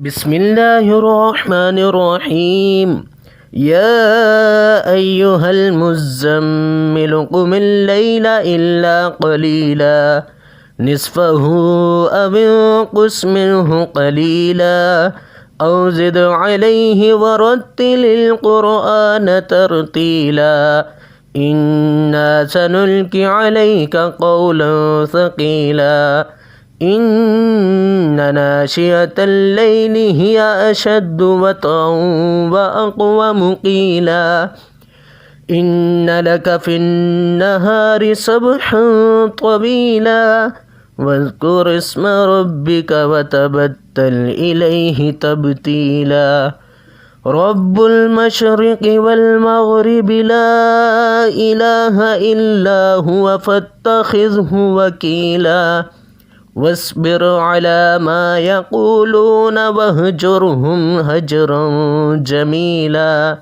بسم الله الرحمن الرحيم. يا أيها المزمل قم الليل إلا قليلا نصفه أو انقص منه قليلا أو زد عليه ورتل القرآن ترتيلا إنا سنلقي عليك قولا ثقيلا إن ناشئة الليل هي أشد وطئا وأقوم قيلا إن لك في النهار سبحا طويلا واذكر اسم ربك وتبتل إليه تبتيلا رب المشرق والمغرب لا إله إلا هو فاتخذه وكيلا واصبر على ما يقولون واهجرهم هجرا جميلا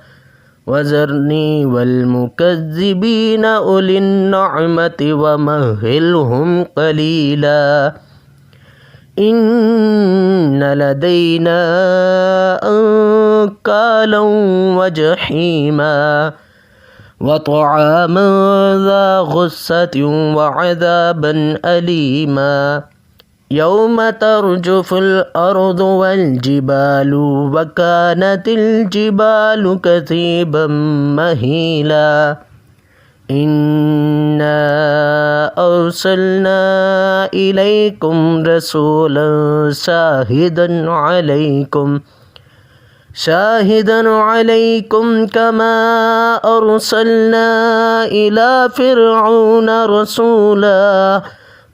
وذرني والمكذبين أولي النعمة ومهلهم قليلا إن لدينا أنكالا وجحيما وطعاما ذا غصة وعذابا أليما يوم ترجف الأرض والجبال وكانت الجبال كثيبا مهيلا إنا أرسلنا إليكم رسولا شاهدا عليكم كما أرسلنا إلى فرعون رسولا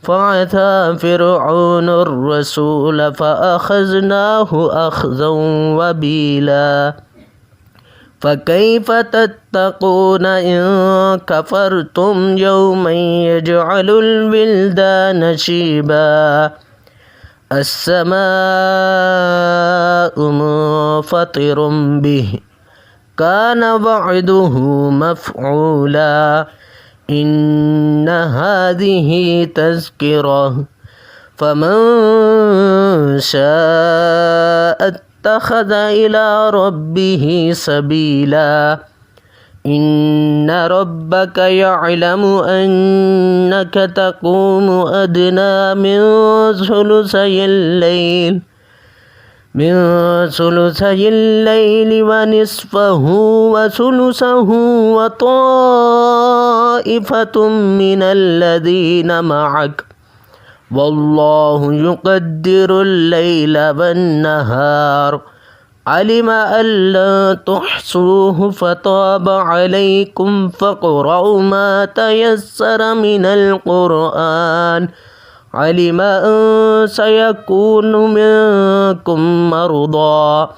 فعتى فرعون الرسول فأخذناه أخذا وبيلا فكيف تتقون إن كفرتم يوما يجعل الولدان شيبا السماء منفطر به كان وعده مفعولا إن هذه تذكرة فمن شاء اتخذ إلى ربه سبيلا إن ربك يعلم أنك تقوم أدنى من ثلثي الليل ونصفه وثلثه وطائفة من الذين معك والله يقدر الليل والنهار علم أن لا تحصوه فتاب عليكم فاقرؤوا ما تيسر من القرآن علم أن سيكون منكم مرضى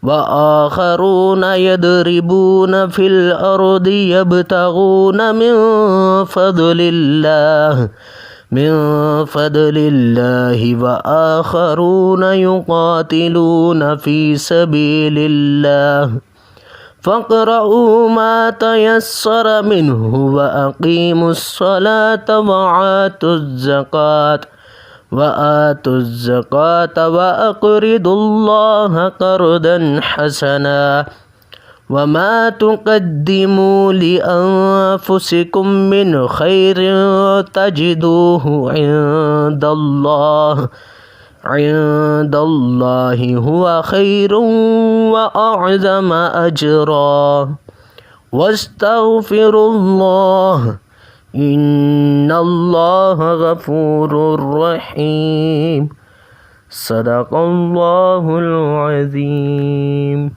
وآخرون يضربون في الأرض يبتغون من فضل الله وآخرون يقاتلون في سبيل الله فاقرؤوا ما تيسر منه وأقيموا الصلاة وآتوا الزكاة وأقرضوا الله قرضا حسنا وما تقدموا لأنفسكم من خير تجدوه عند الله هو خير وأعظم أجرا واستغفروا الله إن الله غفور رحيم صدق الله العظيم.